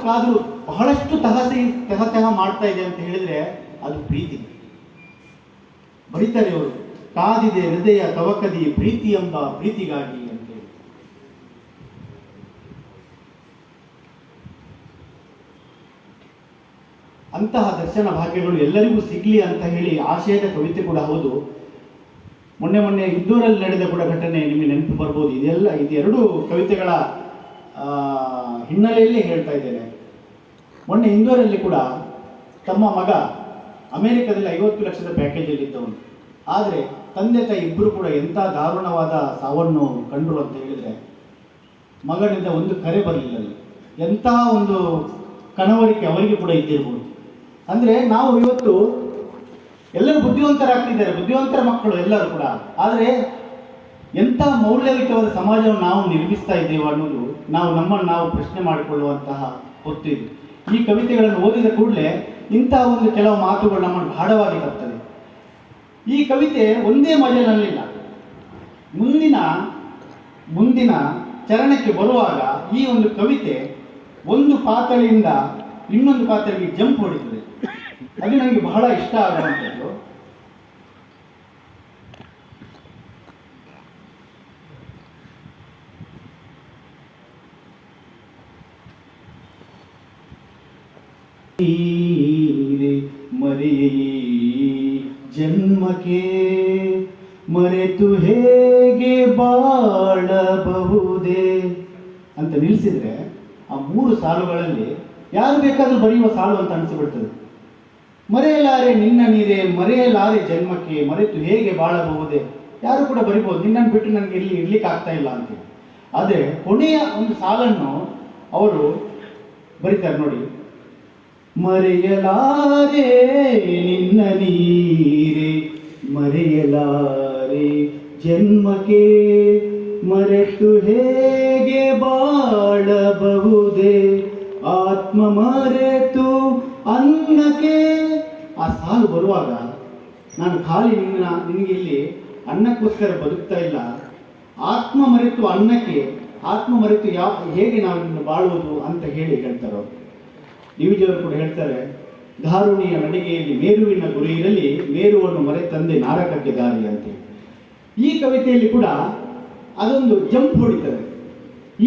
ಯಾಕಾದರೂ ಬಹಳಷ್ಟು ತಹ ಮಾಡ್ತಾ ಇದೆ ಅಂತ ಹೇಳಿದ್ರೆ ಅದು ಪ್ರೀತಿ. ಬರೀತಾರೆ ಅವರು, ಕಾದಿದೆ ಹೃದಯ ತವಕದಿ ಪ್ರೀತಿ ಎಂಬ ಪ್ರೀತಿಗಾಗಿ ಅಂತೇಳಿ. ಅಂತಹ ದರ್ಶನ ಭಾಗ್ಯಗಳು ಎಲ್ಲರಿಗೂ ಸಿಗ್ಲಿ ಅಂತ ಹೇಳಿ ಆಶಯದ ಕವಿತೆ ಕೂಡ ಹೌದು. ಮೊನ್ನೆ ಇಂದೂರಲ್ಲಿ ನಡೆದ ಕೂಡ ಘಟನೆ ನಿಮಗೆ ನೆನಪು ಬರ್ಬೋದು. ಇದೆರಡು ಕವಿತೆಗಳ ಹಿನ್ನೆಲೆಯಲ್ಲಿ ಹೇಳ್ತಾ ಇದ್ದೇನೆ. ಮೊನ್ನೆ ಇಂದೂರಲ್ಲಿ ಕೂಡ ತಮ್ಮ ಮಗ ಅಮೆರಿಕದಲ್ಲಿ 50 ಲಕ್ಷದ ಪ್ಯಾಕೇಜಲ್ಲಿ ಇದ್ದವನು. ಆದರೆ ತಂದೆ ತಾಯಿ ಇಬ್ಬರು ಕೂಡ ಎಂಥ ದಾರುಣವಾದ ಸಾವನ್ನು ಕಂಡರು ಅಂತ ಹೇಳಿದರೆ, ಮಗನಿಂದ ಒಂದು ಕರೆ ಬರಲಿಲ್ಲ. ಎಂಥ ಒಂದು ಕನವರಿಕೆ ಅವರಿಗೆ ಕೂಡ ಇದ್ದಿರ್ಬೋದು. ಅಂದರೆ ನಾವು ಇವತ್ತು ಎಲ್ಲರೂ ಬುದ್ಧಿವಂತರಾಗ್ತಿದ್ದಾರೆ, ಬುದ್ಧಿವಂತರ ಮಕ್ಕಳು ಎಲ್ಲರೂ ಕೂಡ. ಆದರೆ ಎಂಥ ಮೌಲ್ಯಯುತವಾದ ಸಮಾಜವನ್ನು ನಾವು ನಿರ್ಮಿಸ್ತಾ ಇದ್ದೇವೆ ಅನ್ನೋದು ನಮ್ಮನ್ನು ನಾವು ಪ್ರಶ್ನೆ ಮಾಡಿಕೊಳ್ಳುವಂತಹ ಹೊತ್ತು ಇದು. ಈ ಕವಿತೆಗಳನ್ನು ಓದಿದ ಕೂಡಲೇ ಇಂತಹ ಒಂದು ಕೆಲವು ಮಾತುಗಳು ನಮ್ಮನ್ನು ಗಾಢವಾಗಿ ತರ್ತದೆ. ಈ ಕವಿತೆ ಒಂದೇ ಮಜಲಿನಲ್ಲಿಲ್ಲ. ಮುಂದಿನ ಚರಣಕ್ಕೆ ಬರುವಾಗ ಈ ಒಂದು ಕವಿತೆ ಒಂದು ಪಾತಳಿಯಿಂದ ಇನ್ನೊಂದು ಪಾತಳಿಗೆ ಜಂಪ್ ಹೊಡಿತದೆ. ಅದು ನನಗೆ ಬಹಳ ಇಷ್ಟ ಆಗುವಂಥದ್ದು. ಮರೆಯೇ ಜನ್ಮಕ್ಕೆ ಮರೆತು ಹೇಗೆ ಬಾಳಬಹುದೇ ಅಂತ ನಿಲ್ಲಿಸಿದ್ರೆ ಆ 3 ಸಾಲುಗಳಲ್ಲಿ ಯಾರು ಬೇಕಾದರೂ ಬರೆಯುವ ಸಾಲು ಅಂತ ಅನಿಸಿಬಿಡ್ತದೆ. ಮರೆಯಲಾರೆ ನಿನ್ನ ನೀರೇ ಮರೆಯಲಾರೆ ಜನ್ಮಕ್ಕೆ ಮರೆತು ಹೇಗೆ ಬಾಳಬಹುದೇ. ಯಾರು ಕೂಡ ಬರಿಬೋದು, ನಿನ್ನನ್ನು ಬಿಟ್ಟು ನನಗೆ ಇಲ್ಲಿ ಇರ್ಲಿಕ್ಕೆ ಆಗ್ತಾ ಇಲ್ಲ ಅಂತ. ಆದರೆ ಕೊನೆಯ ಒಂದು ಸಾಲನ್ನು ಅವರು ಬರೀತಾರೆ ನೋಡಿ. ಮರೆಯಲಾರೆ ನಿನ್ನ ನೀರೇ ಮರೆಯಲಾರೆ ಜನ್ಮಕ್ಕೆ ಮರೆತು ಹೇಗೆ ಬಾಳಬಹುದೇ ಆತ್ಮ ಮರೆತು ಅನ್ನಕ್ಕೆ. ಆ ಸಾಲು ಬರುವಾಗ ನಾನು ಖಾಲಿ ನಿನಗೆ ಇಲ್ಲಿ ಅನ್ನಕ್ಕೋಸ್ಕರ ಬದುಕ್ತಾ ಇಲ್ಲ, ಆತ್ಮ ಮರೆತು ಅನ್ನಕ್ಕೆ, ಆತ್ಮ ಮರೆತು ಹೇಗೆ ನಾವು ನಿನ್ನ ಬಾಳುವುದು ಅಂತ ಹೇಳಿ ಹೇಳ್ತಾರೆ ಅವರು. ಡಿವಿಜಿಯವರು ಕೂಡ ಹೇಳ್ತಾರೆ, ಧಾರುಣಿಯ ನಡಿಗೆಯಲ್ಲಿ ಮೇರುವಿನ ಗುರಿ ಇರಲಿ, ಮೇರುವನ್ನು ಮರೆತಂದೆ ನಾರಕಕ್ಕೆ ದಾರಿ ಅಂತೇಳಿ. ಈ ಕವಿತೆಯಲ್ಲಿ ಕೂಡ ಅದೊಂದು ಜಂಪ್ ಹೊಡಿತಾರೆ.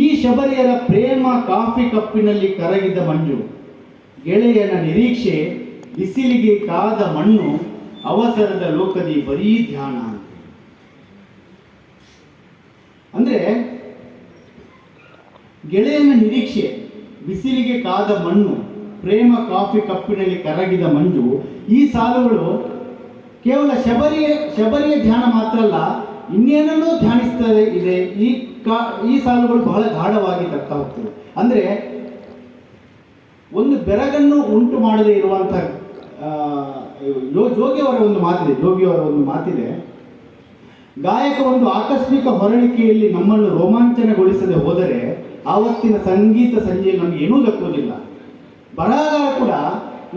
ಈ ಶಬರಿಯರ ಪ್ರೇಮ ಕಾಫಿ ಕಪ್ಪಿನಲ್ಲಿ ಕರಗಿದ ಮಂಜು, ಗೆಳೆಯನ ನಿರೀಕ್ಷೆ ಬಿಸಿಲಿಗೆ ಕಾದ ಮಣ್ಣು, ಅವಸರದ ಲೋಕದಿ ಬರೀ ಧ್ಯಾನ ಅಂತ. ಅಂದ್ರೆ ಗೆಳೆಯನ ನಿರೀಕ್ಷೆ, ಬಿಸಿಲಿಗೆ ಕಾದ ಮಣ್ಣು, ಪ್ರೇಮ ಕಾಫಿ ಕಪ್ಪಿನಲ್ಲಿ ಕರಗಿದ ಮಂಜು. ಈ ಸಾಲುಗಳು ಕೇವಲ ಶಬರಿಯ ಧ್ಯಾನ ಮಾತ್ರ ಅಲ್ಲ, ಇನ್ನೇನನ್ನೂ ಧ್ಯಾನಿಸ್ತದೆ ಇದೆ. ಈ ಸಾಲುಗಳು ಬಹಳ ಗಾಢವಾಗಿ ತರ್ತಾ ಹೋಗ್ತವೆ. ಅಂದರೆ ಒಂದು ಬೆರಗನ್ನು ಉಂಟು ಮಾಡದೇ ಇರುವಂತಹ ಜೋಗಿಯವರ ಒಂದು ಮಾತಿದೆ. ಗಾಯಕ ಒಂದು ಆಕಸ್ಮಿಕ ಹೊರಳಿಕೆಯಲ್ಲಿ ನಮ್ಮನ್ನು ರೋಮಾಂಚನಗೊಳಿಸದೆ ಹೋದರೆ ಆವತ್ತಿನ ಸಂಗೀತ ಸಂಜೆಯಲ್ಲಿ ನಮಗೆ ಏನೂ ದಕ್ಕುವುದಿಲ್ಲ. ಬರಹಗಾರ ಕೂಡ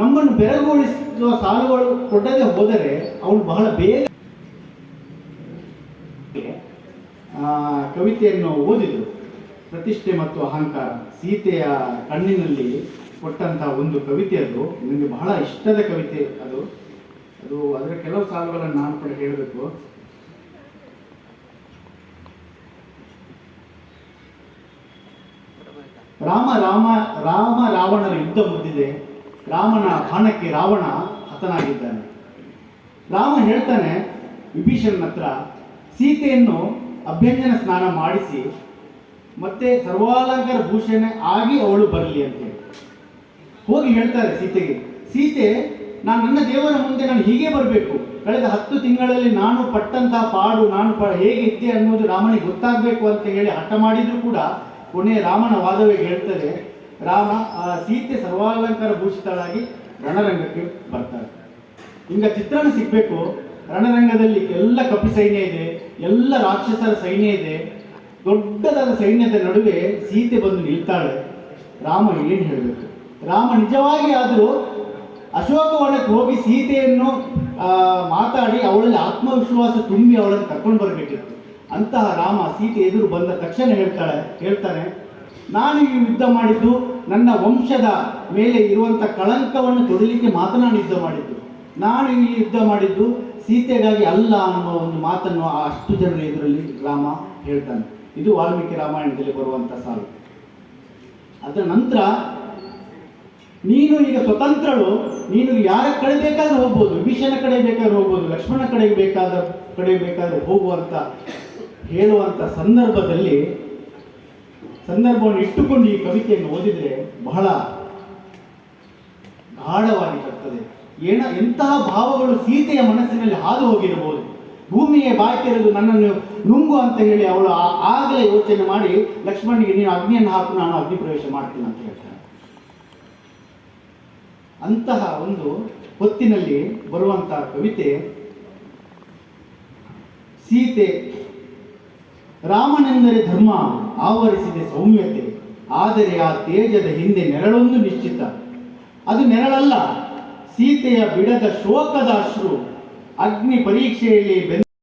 ನಮ್ಮನ್ನು ಬೆರಗುಗೊಳಿಸುವ ಸಾಲುಗಳು ಕೊಡದೆ ಹೋದರೆ ಅವನು ಬಹಳ ಬೇಗ ಕವಿತೆಯನ್ನು ಓದಿದರು. ಪ್ರತಿಷ್ಠೆ ಮತ್ತು ಅಹಂಕಾರ, ಸೀತೆಯ ಕಣ್ಣಿನಲ್ಲಿ ಕೊಟ್ಟಂತಹ ಒಂದು ಕವಿತೆ. ಅದು ನನಗೆ ಬಹಳ ಇಷ್ಟದ ಕವಿತೆ. ಅದು ಅದರ ಕೆಲವು ಸಾಲುಗಳನ್ನು ನಾನು ಕೂಡ ಹೇಳಬೇಕು. ರಾವಣರ ಯುದ್ಧ ಮುಗಿದಿದೆ, ರಾಮನ ಬಾಣಕ್ಕೆ ರಾವಣ ಹತನಾಗಿದ್ದಾನೆ. ರಾಮ ಹೇಳ್ತಾನೆ ವಿಭೀಷಣನ ಹತ್ರ, ಸೀತೆಯನ್ನು ಅಭ್ಯಂಜನ ಸ್ನಾನ ಮಾಡಿಸಿ ಮತ್ತೆ ಸರ್ವಾಲಂಕಾರ ಭೂಷಣ ಆಗಿ ಅವಳು ಬರಲಿ ಅಂತೇಳಿ ಹೋಗಿ ಹೇಳ್ತಾರೆ ಸೀತೆಗೆ. ಸೀತೆ, ನನ್ನ ದೇವರ ಮುಂದೆ ನಾನು ಹೀಗೆ ಬರಬೇಕು, ಕಳೆದ 10 ತಿಂಗಳಲ್ಲಿ ನಾನು ಪಟ್ಟಂತಹ ಪಾಡು, ಹೇಗೆ ಇದ್ದೆ ಅನ್ನೋದು ರಾಮನಿಗೆ ಗೊತ್ತಾಗಬೇಕು ಅಂತ ಹೇಳಿ ಹಠ ಮಾಡಿದ್ರು ಕೂಡ ಕೊನೆ ರಾಮನ ವಾದವೇ ಹೇಳ್ತಾರೆ. ಸೀತೆ ಸರ್ವಾಲಂಕಾರ ಭೂಷಿತಳಾಗಿ ರಣರಂಗಕ್ಕೆ ಬರ್ತಾರೆ. ಹಿಂಗ ಚಿತ್ರಣ ಸಿಗ್ಬೇಕು. ರಣರಂಗದಲ್ಲಿ ಎಲ್ಲ ಕಪಿ ಸೈನ್ಯ ಇದೆ, ಎಲ್ಲ ರಾಕ್ಷಸರ ಸೈನ್ಯ ಇದೆ. ದೊಡ್ಡದಾದ ಸೈನ್ಯದ ನಡುವೆ ಸೀತೆ ಬಂದು ನಿಲ್ತಾಳೆ. ರಾಮ ಏನು ಹೇಳಬೇಕು? ರಾಮ ನಿಜವಾಗಿ ಆದರೂ ಅಶೋಕವನಕ್ಕೆ ಹೋಗಿ ಸೀತೆಯನ್ನು ಮಾತಾಡಿ ಅವಳಲ್ಲಿ ಆತ್ಮವಿಶ್ವಾಸ ತುಂಬಿ ಅವಳನ್ನು ಕರ್ಕೊಂಡು ಬರಬೇಕಿತ್ತು. ಅಂತಹ ರಾಮ ಸೀತೆ ಎದುರು ಬಂದ ತಕ್ಷಣ ಹೇಳ್ತಾನೆ, ನಾನು ಈ ಯುದ್ಧ ಮಾಡಿದ್ದು ನನ್ನ ವಂಶದ ಮೇಲೆ ಇರುವಂಥ ಕಳಂಕವನ್ನು ತೊಡಲಿಕ್ಕೆ ಮಾತ್ರ ನಾನು ಯುದ್ಧ ಮಾಡಿದ್ದು. ನಾನು ಈ ಯುದ್ಧ ಮಾಡಿದ್ದು ಸೀತೆಗಾಗಿ ಅಲ್ಲ ಅನ್ನೋ ಒಂದು ಮಾತನ್ನು ಆ ಅಷ್ಟು ಜನರ ಎದುರಲ್ಲಿ ರಾಮ ಹೇಳ್ತಾನೆ. ಇದು ವಾಲ್ಮೀಕಿ ರಾಮಾಯಣದಲ್ಲಿ ಬರುವಂಥ ಸಾಲು. ಅದರ ನಂತರ ನೀನು ಈಗ ಸ್ವತಂತ್ರಳು, ನೀನು ಯಾರ ಕಡೆ ಬೇಕಾದ್ರೂ ಹೋಗ್ಬೋದು, ವಿಭೀಷಣ ಕಡೆ ಬೇಕಾದ್ರೂ ಹೋಗ್ಬೋದು, ಲಕ್ಷ್ಮಣ ಕಡೆ ಬೇಕಾದ್ರೂ ಹೋಗುವಂತ ಹೇಳುವಂತ ಸಂದರ್ಭವನ್ನು ಇಟ್ಟುಕೊಂಡು ಈ ಕವಿತೆಯನ್ನು ಓದಿದ್ರೆ ಬಹಳ ಗಾಢವಾಗಿ ಬರ್ತದೆ. ಎಂತಹ ಭಾವಗಳು ಸೀತೆಯ ಮನಸ್ಸಿನಲ್ಲಿ ಹಾದು ಹೋಗಿರಬಹುದು. ಭೂಮಿಗೆ ಬಾಯ್ತಿರೋದು ನನ್ನನ್ನು ನುಂಗು ಅಂತ ಹೇಳಿ ಅವಳು ಆಗಲೇ ಯೋಚನೆ ಮಾಡಿ ಲಕ್ಷ್ಮಣನಿಗೆ ನೀನು ಅಗ್ನಿಯನ್ನು ಹಾಕು, ನಾನು ಅಗ್ನಿ ಪ್ರವೇಶ ಮಾಡ್ತೀನಿ ಅಂತ ಹೇಳ್ತಾನೆ. ಅಂತಹ ಒಂದು ಹೊತ್ತಿನಲ್ಲಿ ಬರುವಂತಹ ಕವಿತೆ ಸೀತೆ. ರಾಮನೆಂದರೆ ಧರ್ಮ ಆವರಿಸಿದೆ ಸೌಮ್ಯತೆ, ಆದರೆ ಆ ತೇಜದ ಹಿಂದೆ ನೆರಳೊಂದು ನಿಶ್ಚಿತ. ಅದು ನೆರಳಲ್ಲ, ಸೀತೆಯ ಬಿಡದ ಶೋಕದ ಅಶ್ರು, ಅಗ್ನಿ ಪರೀಕ್ಷೆಯಲ್ಲಿ